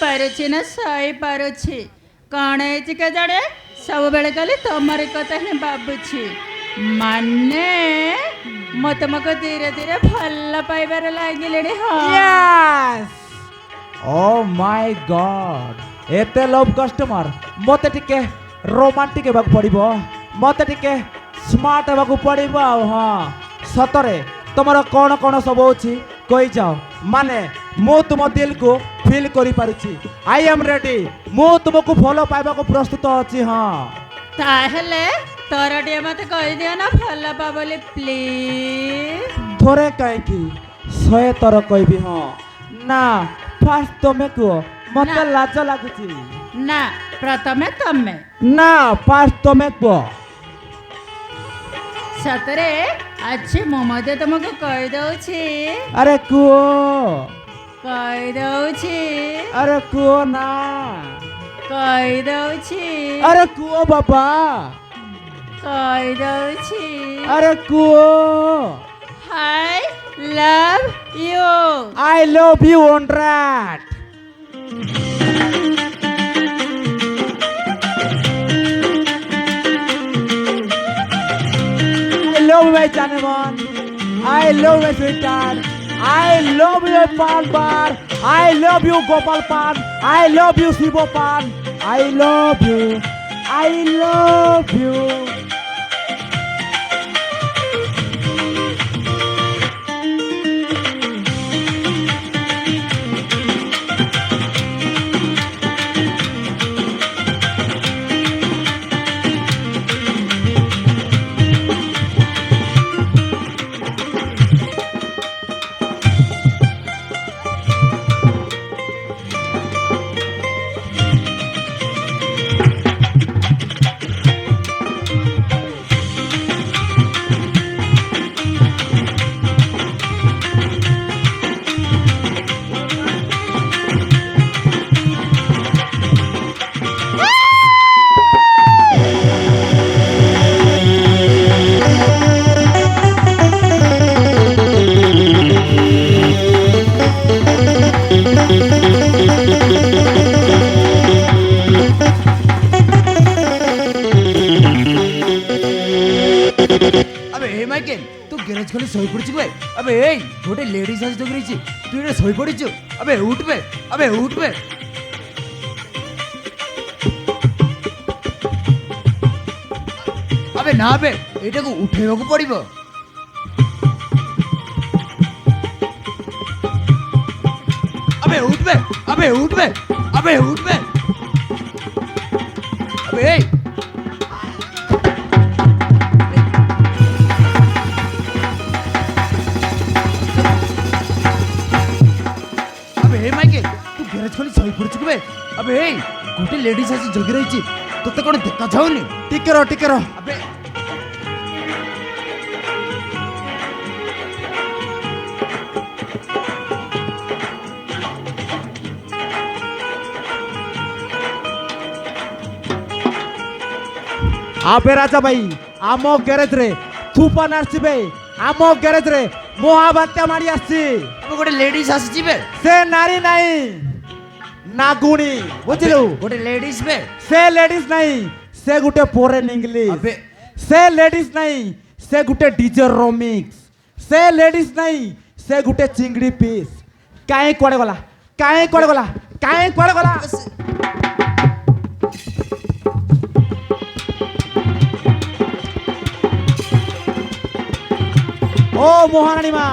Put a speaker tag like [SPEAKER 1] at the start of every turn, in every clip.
[SPEAKER 1] ପାରୁଛି ନା ସହି ପାରୁଛି। କ'ଣ ହେଇଛି କେଜାଣେ ସବୁବେଳେ ଖାଲି ତମରି କଥା ହିଁ ଭାବୁଛି। ମାନେ ମୁଁ ତୁମକୁ ଧୀରେ ଧୀରେ ଭଲ ପାଇବାରେ ଲାଗିଲେଣି। ହଁ
[SPEAKER 2] Yes! Oh my God! ଏତେ ଲଭ୍ କଷ୍ଟମର ମୋତେ ଟିକେ ରୋମାଣ୍ଟିକ ହେବାକୁ ପଡ଼ିବ, ମୋତେ ଟିକେ ସ୍ମାର୍ଟ ହେବାକୁ ପଡ଼ିବ। ଆଉ ହଁ ସତରେ ତମର କ'ଣ କ'ଣ ସବୁ ଅଛି କହିଯାଅ, ମାନେ ମୁଁ ତୁମ ଦିଲକୁ ଫିଲ୍ କରିପାରୁଛି। ଆଇ ଏମ୍ ରେଡି, ମୁଁ ତୁମକୁ ଭଲ ପାଇବାକୁ ପ୍ରସ୍ତୁତ ଅଛି। ହଁ
[SPEAKER 1] ତାହେଲେ ତୋର ଟିକେ ମତେ କହିଦିଅ ନା ଭଲ ପା ବୋଲି ପ୍ଲିଜ୍।
[SPEAKER 2] ଥରେ କାହିଁକି 100 ଥର କହିବି। ହଁ ନା ଫାଷ୍ଟ ତମେ କୁହ, ମୋତେ
[SPEAKER 1] ନା।
[SPEAKER 2] ଲାଜ ଲାଗୁଛି।
[SPEAKER 1] ନା ପ୍ରଥମେ ତମେ।
[SPEAKER 2] ନା ଫାଷ୍ଟ ତମେ କୁହ।
[SPEAKER 1] ସତରେ ଆଜି ମୁଁ ମଧ୍ୟ ତୁମକୁ କହିଦଉଛି,
[SPEAKER 2] ଆରେ କୁହ,
[SPEAKER 1] କହିଦଉଛି,
[SPEAKER 2] ଆରେ କୁହ ନା,
[SPEAKER 1] କହିଦଉଛି,
[SPEAKER 2] ଆରେ କୁହ ବାବା,
[SPEAKER 1] କହିଦଉଛି।
[SPEAKER 2] ଆରେ କୁହ।
[SPEAKER 1] I love you.
[SPEAKER 2] I love you Ondrat. I love you my Janemon. I love you my sweetheart. I love you Pan Bar. I love you Gopal Pan. I love you Sibo Pan. I love you. I love you.
[SPEAKER 3] अबे हे Michael तू garage खोली सोई पड़छ बे। अबे ए गोटे ladies आज जगरी छी, तू array सोई पड़छ। अबे उठ बे, अबे उठ बे। अबे ना बे, एटा को उठेबा को पड़िबो। अबे उठ बे, अबे उठ बे, अबे उठ बे। अबे ए हे माइकेल तू गैरेज खोली सोई पड़छ बे। अबे ए गोटे लेडीज आज जगी रही छी, तोते कोन देखा जाउनी?
[SPEAKER 2] टिके रह, टिके रह।
[SPEAKER 3] अबे
[SPEAKER 2] आबे राजा भाई आम ग्यारेज रे तूफान आसबे। आम ग्यारेज रे महाबात्या मारी आसी।
[SPEAKER 3] अबे गोटे लेडीज आसी बे।
[SPEAKER 2] से नारी नहीं नागुणी, बुझलु?
[SPEAKER 3] गोटे लेडीज बे।
[SPEAKER 2] से लेडीज नहीं, से गुटे फॉरेन इंग्लिश।
[SPEAKER 3] अबे
[SPEAKER 2] से लेडीज नहीं, से गुटे डीजे रोमिक्स। से लेडीज नहीं, से गुटे चिंगड़ी पीस। काहे कोड़े गला, काहे कोड़े गला, काहे कोड़े गला? ओ महारानी माँ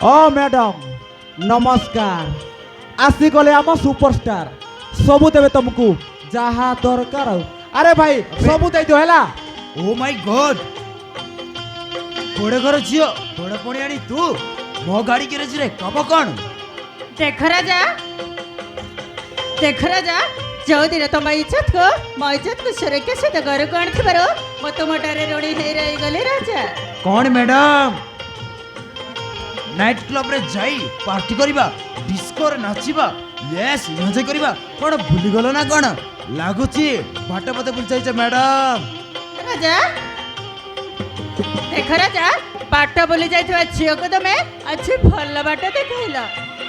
[SPEAKER 2] ओ मैडम नमस्कार। आसी गले आम सुपरस्टार सबू देवे तुमको जहाँ दरकार। अरे भाई सबू दे दो हैला।
[SPEAKER 3] ओ माय गॉड बड़े घर झियो बड़ पणियाणी तू मो गाड़ी गैरेज रे कब कौन?
[SPEAKER 1] देख राजा, देख राजा, जो दिन तुम इज्जत को मो इज्जत को सुरक्षा सहित घर को आनी मो तुम ठारे ऋणी हो रही गले राजा।
[SPEAKER 3] कौन मैडम नाइट क्लब रे जाई पार्टी करिबा, डिस्को रे नाचिबा, यस एन्जॉय करिबा, कोन भूली गलो ना कोन? ଲାଗୁଛି ବାଟ ପଟେ ବୁଲି ଯାଇଛ ମ୍ୟାଡାମ।
[SPEAKER 1] ରାଜା ଦେଖ ରାଜା ବାଟ ବୁଲି ଯାଇଥିବା ଝିଅକୁ ତମେ ଆଜି ଭଲ ବାଟ ଦେଖେଇଲ।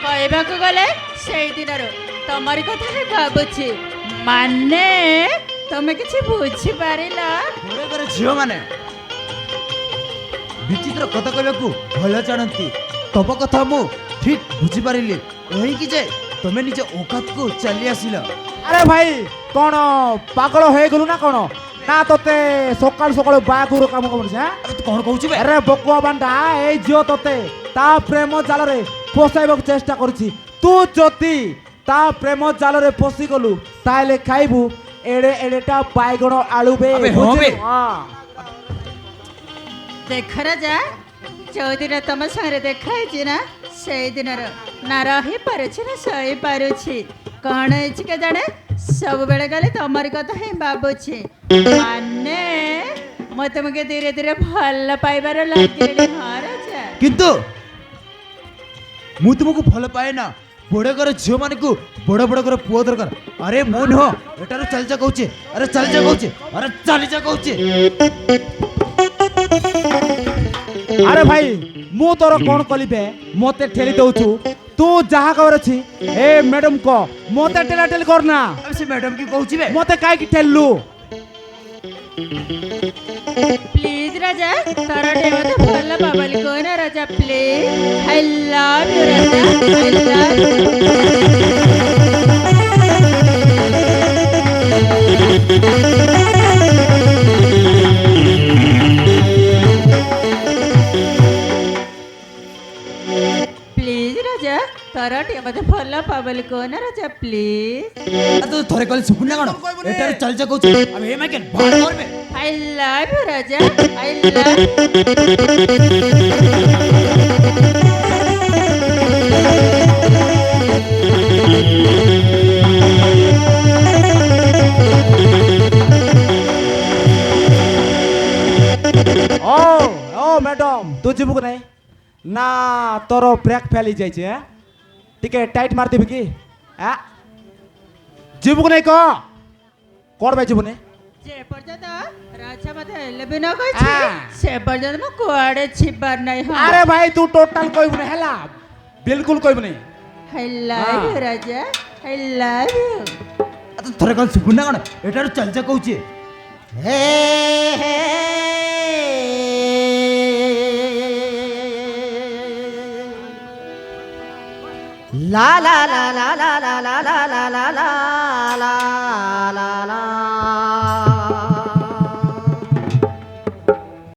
[SPEAKER 1] କହିବାକୁ ଗଲେ ସେଇ ଦିନରୁ ତମରି କଥା ହିଁ ଭାବୁଛି। ମାନେ ତମେ କିଛି ବୁଝିପାରିଲ?
[SPEAKER 3] ଘରେ ଝିଅ ମାନେ ବିଚିତ୍ର କଥା କହିବାକୁ ଭଲ ଜାଣନ୍ତି। ତମ କଥା ମୁଁ ଠିକ ବୁଝିପାରିଲି। ଏହିକି ଯେ ତମେ ନିଜ ଔକାତକୁ ଚାଲି ଆସିଲ।
[SPEAKER 2] আরে ভাই কোন পাগল হয়ে গেলু না কোন না তোতে সকাল সকাল বাগুর কাম করছে হ্যাঁ
[SPEAKER 3] আবে তু কଣ কହୁଛୁ বে?
[SPEAKER 2] আরে বকুয়া বান্ডা এই ঝিও তোতে তা প্রেম জালরে ফসাইବାକୁ চেষ্টা করছি। তু যদি তা প্রেম জালরে ফসি গলু তাহলে খাইবু এড়ে এড়েটা বাইগণ আলু বে
[SPEAKER 3] আবে হ্যাঁ বে।
[SPEAKER 1] ଦେଖ ରାଜା ଯୋଉଦିନ ତମ ସାଙ୍ଗରେ ଦେଖା ହେଇଛି ନା ସେଇ ଦିନର ନା ରହିପାରୁଛି ନା ସହିପାରୁଛି। କଣ ହେଇଛି କେଜାଣେ ସବୁବେଳେ ଖାଲି ତମରି କଥା ହିଁ ଭାବୁଛି। ମାନେ ମୁଁ ତମକୁ ଧୀରେ ଧୀରେ ଭଲ ପାଇବାର ଲାଗିଲେଣି। ହଁ ରାଜା
[SPEAKER 3] କିନ୍ତୁ ମୁଁ ତୁମକୁ ଭଲ ପାଏ ନା। ବଡ଼ ଘର ଝିଅ ମାନଙ୍କୁ ବଡ଼ ବଡ଼ ଘର ପୁଅ ଦରକାର। ଆରେ ମୁଁ ନୁହଁ ଏଟାରୁ ଚାଲିଯା କହୁଛି। ଆରେ ଚାଲିଯା କହୁଛି। ଆରେ ଚାଲିଯା କହୁଛି।
[SPEAKER 2] আরে ভাই মু তোর কোন কলিবে মতে ঠেলি দউছু তু যাহা কবার ଅଛି এ ম্যাডাম ক মতে ঠেলা ঠেলি কর না।
[SPEAKER 3] আবে সে ম্যাডাম কি কହୁଛି বে?
[SPEAKER 2] মতে কাই কি ঠেললু
[SPEAKER 1] ପ୍ଲିଜ ରାଜା ତରଟେ ମତେ ଭଲ ପାବଲି କହୁନା ରାଜା ପ୍ଲିଜ। ଆଇ ଲଭ୍ ୟୁ ରାଜା ଆଇ ଲଭ୍ ପ୍ଲିଜ ରାଜା ତରଟେ ମତେ ଭଲ ପାବଲି କହୁନା ରାଜା ପ୍ଲିଜ।
[SPEAKER 3] ଆରେ ତୁ ଥରେ କହିଲେ ଶୁଭୁନି ନା କଣ? ଏଟାରୁ ଚାଲିଯା କହୁଛି। ଆବେ ଏ ମାଇକେଲ ବାହାର କରବେ।
[SPEAKER 1] I love you, Raja. I love
[SPEAKER 2] ও ও ম্যাডাম তু ଯିବୁ କି নাই না তোর ব্রেক ফেলি যাইছে হ্যাঁ টিকে টাইট মার দিবি কি হ্যাঁ ଯିବୁ କି নাই ক কোড বাই ଯିବୁ নাই
[SPEAKER 1] যে পর্যন্ত রাজা মতে হেলে ବି ନ କହିଛି
[SPEAKER 2] আ।
[SPEAKER 1] ସେ ପର୍ଯ୍ୟନ୍ତ ମୁଁ କୁଆଡ଼େ ଯିବାର ନାହିଁ। ହଁ
[SPEAKER 2] আরে ভাই তু টোটাল কইবু না হেলা বিলকুল কইবু নাই
[SPEAKER 1] I love you, Raja. I love you.
[SPEAKER 3] ଆରେ ତୁ ଥରେ କହିଲେ ଶୁଭୁନି ନା କଣ? ଏଟାରୁ ଚାଲିଯା କହୁଛି।
[SPEAKER 4] La la la la la la la la la la la la la la